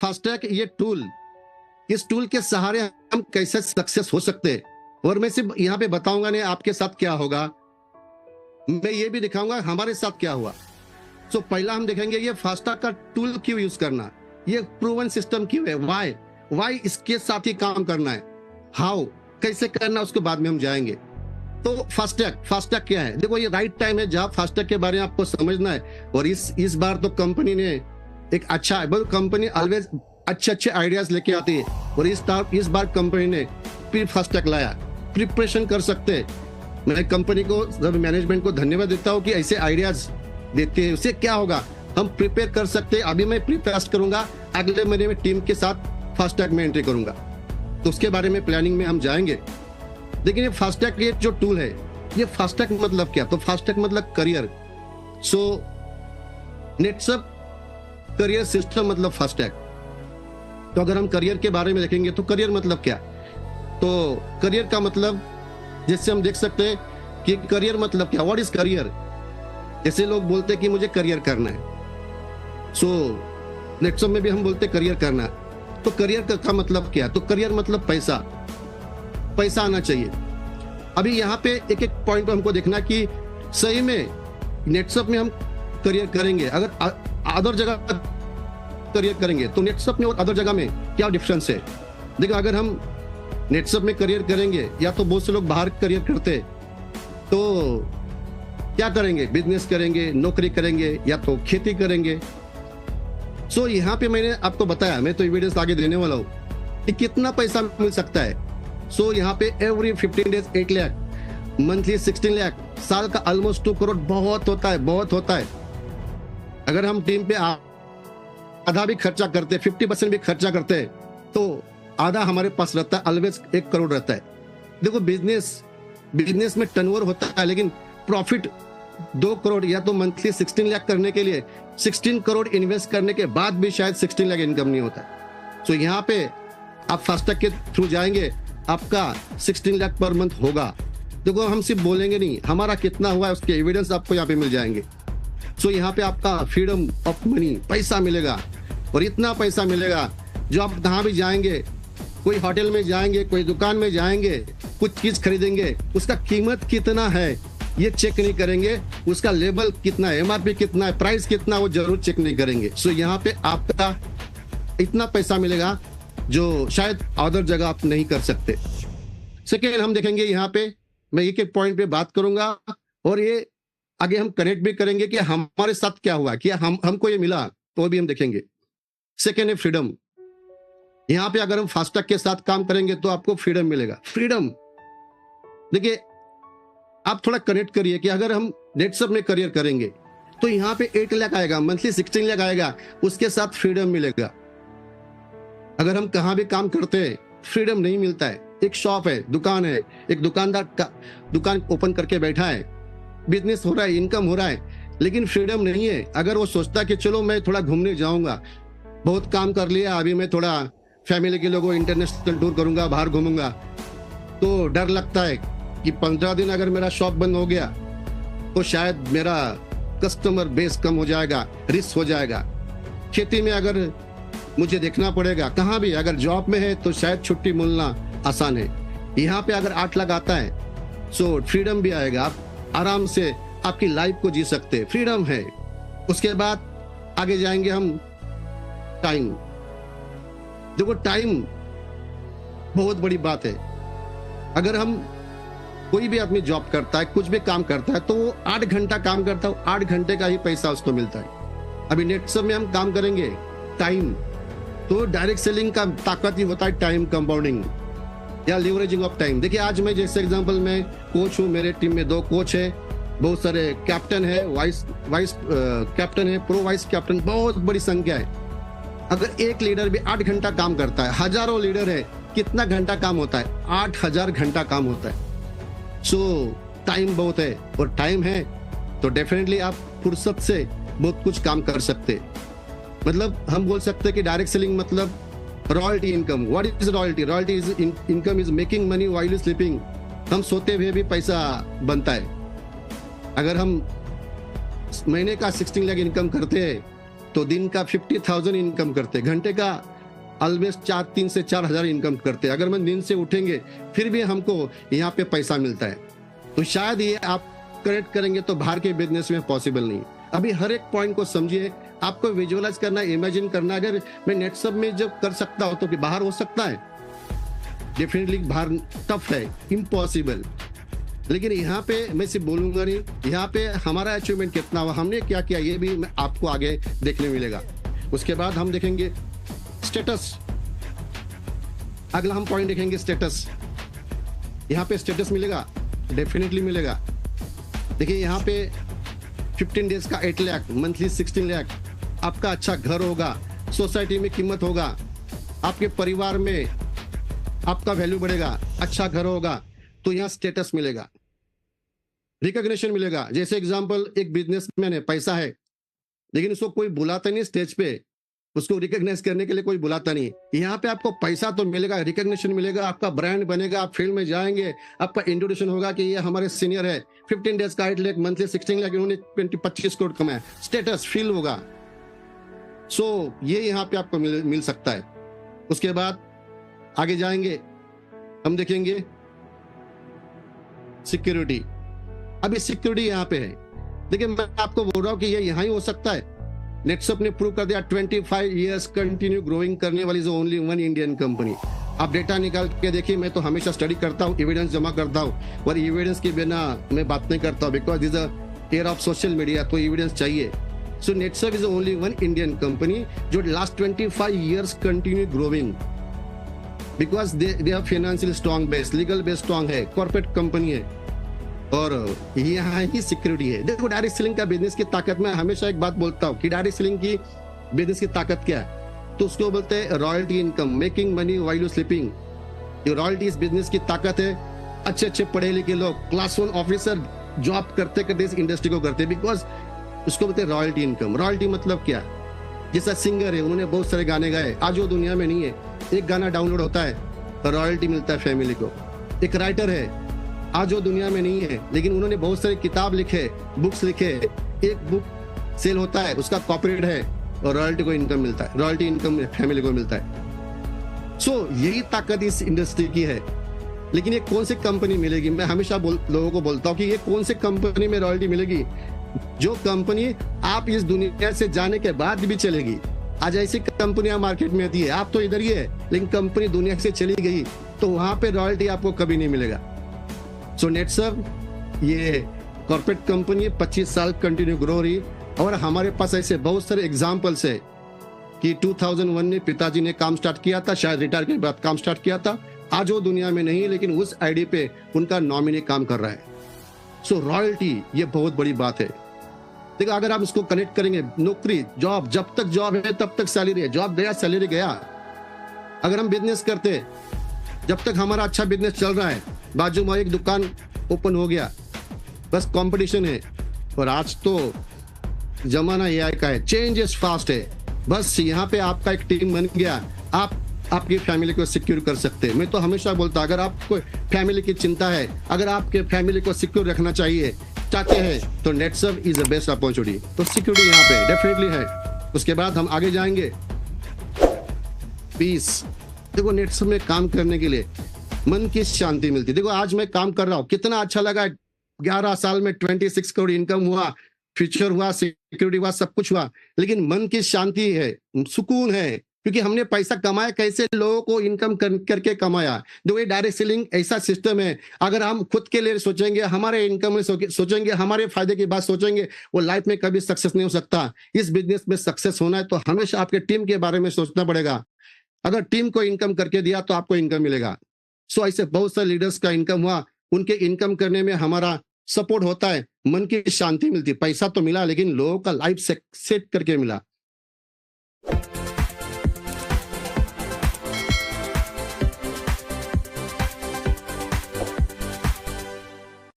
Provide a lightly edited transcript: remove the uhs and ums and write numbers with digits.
FASTag ये tool, इस tool के सहारे हम कैसे सक्सेस हो सकते हैं, और मैं सिर्फ यहाँ पे बताऊंगा नहीं आपके साथ क्या होगा, मैं ये भी दिखाऊंगा हमारे साथ क्या हुआ। सो पहला हम देखेंगे ये फास्टैग का टूल क्यों यूज करना, ये प्रूवन सिस्टम क्यों है, वाई इसके साथ ही काम करना है, हाउ कैसे करना उसके बाद में हम जाएंगे। तो फास्टैग क्या है, देखो ये राइट टाइम है जहां फास्टैग के बारे में आपको समझना है। और इस बार तो कंपनी ने एक अच्छा है, कंपनी ऑलवेज अच्छे आइडियाज लेके आती है, और इस बार कंपनी ने प्री फास्टैग लाया, प्रिपरेशन कर सकते। मैं कंपनी को, मैनेजमेंट को धन्यवाद देता हूँ कि ऐसे आइडियाज देते हैं। उससे क्या होगा, हम प्रिपेयर कर सकते हैं। अभी मैं प्री फास्ट करूंगा, अगले महीने में टीम के साथ फास्टैग में एंट्री करूंगा, तो उसके बारे में प्लानिंग में हम जाएंगे। लेकिन ये फास्टैग ये जो टूल है, ये फास्टैग मतलब क्या, तो फास्टैग मतलब करियर। सो नेटसप करियर सिस्टम मतलब फास्टैग। तो अगर हम करियर के बारे में देखेंगे तो करियर मतलब क्या, तो करियर का मतलब जैसे हम देख सकते हैं कि करियर मतलब क्या, व्हाट इज करियर। जैसे लोग बोलते हैं कि मुझे करियर करना है, सो नेटसप में भी हम बोलते करियर करना है। तो करियर का मतलब क्या, तो करियर मतलब पैसा आना चाहिए। अभी यहाँ पे एक एक पॉइंट पे हमको देखना कि सही में नेटसप में हम करियर करेंगे, अगर अदर जगह करियर करेंगे तो नेटसप में और अदर जगह में क्या डिफरेंस है। देखो अगर हम नेटसप में करियर करेंगे, या तो बहुत से लोग बाहर करियर करते, तो क्या करेंगे, बिजनेस करेंगे, नौकरी करेंगे, या तो खेती करेंगे। सो यहाँ पे मैंने आपको बताया, मैं तो एविडेंस आगे देने वाला हूँ कि कितना पैसा मिल सकता है। सो यहाँ पे every 15 days 8 lakh, monthly 16 lakh, साल का ऑलमोस्ट 2 करोड़ बहुत होता है। अगर हम टीम पे आधा भी खर्चा करते, 50% भी खर्चा करते, तो आधा हमारे पास रहता है, ऑलवेज 1 करोड़ रहता है। देखो बिजनेस में टर्नओवर होता है, लेकिन प्रॉफिट 2 करोड़, या तो मंथली 16 लाख करने के लिए 16 करोड़ इन्वेस्ट करने के बाद भी शायद 16 लाख इनकम नहीं होता है। सो यहाँ पे आप फास्टैग के थ्रू जाएंगे, आपका 16 लाख पर मंथ होगा। देखो हम सिर्फ बोलेंगे नहीं, हमारा कितना हुआ है उसके एविडेंस आपको यहाँ पे मिल जाएंगे। सो यहाँ पे आपका फ्रीडम ऑफ मनी, पैसा मिलेगा, और इतना पैसा मिलेगा जो आप कहाँ भी जाएंगे, कोई होटल में जाएंगे, कोई दुकान में जाएंगे, कुछ चीज खरीदेंगे, उसका कीमत कितना है ये चेक नहीं करेंगे, उसका लेबल कितना है, एमआरपी कितना है, प्राइस कितना, वो जरूर चेक नहीं करेंगे। सो यहाँ पे आपका इतना पैसा मिलेगा जो शायद अदर जगह आप नहीं कर सकते। सेकेंड हम देखेंगे, यहाँ पे मैं एक एक पॉइंट पे बात करूंगा, और ये आगे हम कनेक्ट भी करेंगे कि हमारे साथ क्या हुआ, कि हमको ये मिला, तो भी हम देखेंगे। सेकेंड है फ्रीडम। यहाँ पे अगर हम फास्टैग के साथ काम करेंगे तो आपको फ्रीडम मिलेगा। फ्रीडम देखिए, आप थोड़ा कनेक्ट करिए कि अगर हम नेटसप में करियर करेंगे तो यहाँ पे 8 लाख आएगा, मंथली 16 लाख आएगा, उसके साथ फ्रीडम मिलेगा। अगर हम कहाँ भी काम करते हैं, फ्रीडम नहीं मिलता है। एक शॉप है, दुकान है, एक दुकानदार दुकान ओपन करके बैठा है, बिजनेस हो रहा है, इनकम हो रहा है, लेकिन फ्रीडम नहीं है। अगर वो सोचता कि चलो मैं थोड़ा घूमने जाऊंगा, बहुत काम कर लिया, अभी मैं थोड़ा फैमिली के लोगों इंटरनेशनल टूर करूंगा, बाहर घूमूंगा, तो डर लगता है कि 15 दिन अगर मेरा शॉप बंद हो गया तो शायद मेरा कस्टमर बेस कम हो जाएगा, रिस्क हो जाएगा। खेती में अगर मुझे देखना पड़ेगा, कहाँ भी अगर जॉब में है तो शायद छुट्टी मिलना आसान है। यहाँ पे अगर 8 लाख आता है, सो फ्रीडम भी आएगा, आप आराम से आपकी लाइफ को जी सकते, फ्रीडम है। उसके बाद आगे जाएंगे हम, टाइम। देखो टाइम बहुत बड़ी बात है। अगर हम, कोई भी आदमी जॉब करता है, कुछ भी काम करता है, तो वो 8 घंटा काम करता है, 8 घंटे का ही पैसा उसको मिलता है। अभी नेटसप में हम काम करेंगे टाइम, तो डायरेक्ट सेलिंग का ताकत ही होता है टाइम कंपाउंडिंग या लीवरेजिंग ऑफ टाइम। देखिए आज मैं जैसे एग्जांपल में कोच हूँ, मेरे टीम में 2 कोच है, बहुत सारे कैप्टन है, वाइस कैप्टन है, प्रो वाइस कैप्टन, बहुत बड़ी संख्या है। अगर एक लीडर भी 8 घंटा काम करता है, हजारों लीडर है, कितना घंटा काम होता है, 8000 घंटा काम होता है। सो टाइम बहुत है, और टाइम है तो डेफिनेटली आप फुर्सत से बहुत कुछ काम कर सकते। मतलब हम बोल सकते हैं कि डायरेक्ट सेलिंग मतलब royalty income. What is royalty? Royalty is income is making money while you sleeping. हम सोते हुए भी पैसा बनता है। अगर हम महीने का 16 लाख इनकम करते हैं तो दिन का 50,000 इनकम करते, घंटे का ऑलमोस्ट 3 से 4,000 इनकम करते। अगर हम दिन से उठेंगे फिर भी हमको यहाँ पे पैसा मिलता है, तो शायद ये आप कनेक्ट करेंगे तो बाहर के बिजनेस में पॉसिबल नहीं। अभी हर एक पॉइंट को समझिए, आपको विजुअलाइज करना, इमेजिन करना। अगर मैं नेटसब में जब कर सकता हूं तो बाहर हो सकता है? डेफिनेटली बाहर टफ है, इम्पॉसिबल। लेकिन यहाँ पे मैं सिर्फ बोलूंगा नहीं, यहाँ पे हमारा अचीवमेंट कितना हुआ, हमने क्या किया, ये भी आपको आगे देखने मिलेगा। उसके बाद हम देखेंगे स्टेटस। अगला हम पॉइंट देखेंगे स्टेटस। यहाँ पे स्टेटस मिलेगा, डेफिनेटली मिलेगा। देखिए यहाँ पे 15 डेज का 8 लाख, मंथली 16 लाख, आपका अच्छा घर होगा, सोसाइटी में कीमत होगा, आपके परिवार में आपका वैल्यू बढ़ेगा, अच्छा घर होगा, तो यहाँ स्टेटस मिलेगा, रिकॉग्निशन मिलेगा। जैसे एग्जांपल, एक बिजनेसमैन है, पैसा है, लेकिन उसको कोई बुलाता नहीं स्टेज पे, उसको रिकॉग्नाइज करने के लिए कोई बुलाता नहीं। यहाँ पे आपको पैसा तो मिलेगा, रिकॉग्निशन मिलेगा, आपका ब्रांड बनेगा, आप फील्ड में जाएंगे, आपका इंट्रोडक्शन होगा कि ये हमारे सीनियर है, 15 डेज का 8 लाख, मंथली 16 लाख, इन्होंने 25 करोड़ कमाया, स्टेटस फील होगा। सो ये यहाँ पे आपको मिल सकता है। उसके बाद आगे जाएंगे, हम देखेंगे सिक्योरिटी। अभी सिक्योरिटी यहाँ पे है। देखिए मैं आपको बोल रहा हूँ कि ये यहाँ ही हो सकता है। नेटसप ने प्रूव कर दिया, 25 इयर्स कंटिन्यू ग्रोइंग करने वाली जो ओनली वन इंडियन कंपनी। आप डेटा निकाल के देखिए, मैं तो हमेशा स्टडी करता हूँ, एविडेंस जमा करता हूँ, और एविडेंस के बिना मैं बात नहीं करता हूँ, because this era of social media, तो एविडेंस चाहिए। So Netsurf is only one Indian company जो last 25 years continue growing, because they are financial strong base, legal base strong है, कॉर्पोरेट कंपनी है, और यहाँ ही सिक्योरिटी है। देखो डायरेक्ट सेलिंग का बिजनेस की ताकत, मैं हमेशा एक बात बोलता हूँ कि डायरेक्ट सेलिंग की बिजनेस की ताकत क्या है, तो उसको बोलते हैं royalty income, making money while you sleeping. ये रॉयल्टी इस बिजनेस की ताकत है। अच्छे अच्छे पढ़े लिखे लोग, क्लास 1 ऑफिसर जॉब करते करते इस इंडस्ट्री को करते, बिकॉज उसको बोलते हैं रॉयल्टी इनकम। रॉयल्टी मतलब क्या? जैसा सिंगर है, उन्होंने बहुत सारे गाने गाए, आज वो दुनिया में नहीं है, एक गाना डाउनलोड होता है, रॉयल्टी मिलता है फैमिली को। एक राइटर है, आज वो दुनिया में नहीं है, लेकिन उन्होंने बहुत सारे किताब लिखे, बुक्स लिखे, एक बुक सेल होता है, उसका कॉपीराइट है, और रॉयल्टी को इनकम मिलता है, रॉयल्टी इनकम फैमिली को मिलता है। सो यही ताकत इस इंडस्ट्री की है। लेकिन ये कौन सी कंपनी मिलेगी? मैं हमेशा लोगों को बोलता हूँ कि ये कौन सी कंपनी में रॉयल्टी मिलेगी? जो कंपनी आप इस दुनिया से जाने के बाद भी चलेगी। आज ऐसी कंपनियां मार्केट में आती है, आप तो इधर ही है, लेकिन कंपनी दुनिया से चली गई, तो वहां पे रॉयल्टी आपको कभी नहीं मिलेगा। सो नेटसप ये कॉर्पोरेट कंपनी है, 25 साल कंटिन्यू ग्रो रही, और हमारे पास ऐसे बहुत सारे एग्जांपल्स है कि 2001 में पिताजी ने काम स्टार्ट किया था, शायद रिटायर के बाद काम स्टार्ट किया था, आज वो दुनिया में नहीं है, लेकिन उस आईडी पे उनका नॉमिनी काम कर रहा है। सो रॉयल्टी ये बहुत बड़ी बात है। देखो अगर आप इसको कनेक्ट करेंगे, नौकरी, जॉब, जब तक जॉब है तब तक सैलरी है, जॉब गया सैलरी गया। अगर हम बिजनेस करते, जब तक हमारा अच्छा बिजनेस चल रहा है, बाजू में एक दुकान ओपन हो गया, बस कंपटीशन है। और आज तो जमाना एआई का है, चेंज इज फास्ट है। बस यहाँ पे आपका एक टीम बन गया, आप आपकी फैमिली को सिक्योर कर सकते हैं। मैं तो हमेशा बोलता, अगर आपको फैमिली की चिंता है, अगर आपके फैमिली को सिक्योर रखना चाहते हैं, तो नेटसप इज द बेस्ट अपॉर्चुनिटी। तो सिक्योरिटी यहाँ पे डेफिनेटली है। उसके बाद हम आगे जाएंगे, पीस। देखो नेटसप में काम करने के लिए मन की शांति मिलती है। देखो आज मैं काम कर रहा हूँ, कितना अच्छा लगा, 11 साल में 26 करोड़ इनकम हुआ, फ्यूचर हुआ, सिक्योरिटी हुआ, सब कुछ हुआ, लेकिन मन की शांति है, सुकून है, क्योंकि हमने पैसा कमाया, कैसे लोगों को इनकम करके कमाया। दो ये डायरेक्ट सेलिंग ऐसा सिस्टम है, अगर हम खुद के लिए सोचेंगे, हमारे इनकम में सोचेंगे, हमारे फायदे की बात सोचेंगे, वो लाइफ में कभी सक्सेस नहीं हो सकता। इस बिजनेस में सक्सेस होना है तो हमेशा आपके टीम के बारे में सोचना पड़ेगा। अगर टीम को इनकम करके दिया तो आपको इनकम मिलेगा। सो ऐसे बहुत सारे लीडर्स का इनकम हुआ, उनके इनकम करने में हमारा सपोर्ट होता है, मन की शांति मिलती। पैसा तो मिला, लेकिन लोगों का लाइफ सेट करके मिला।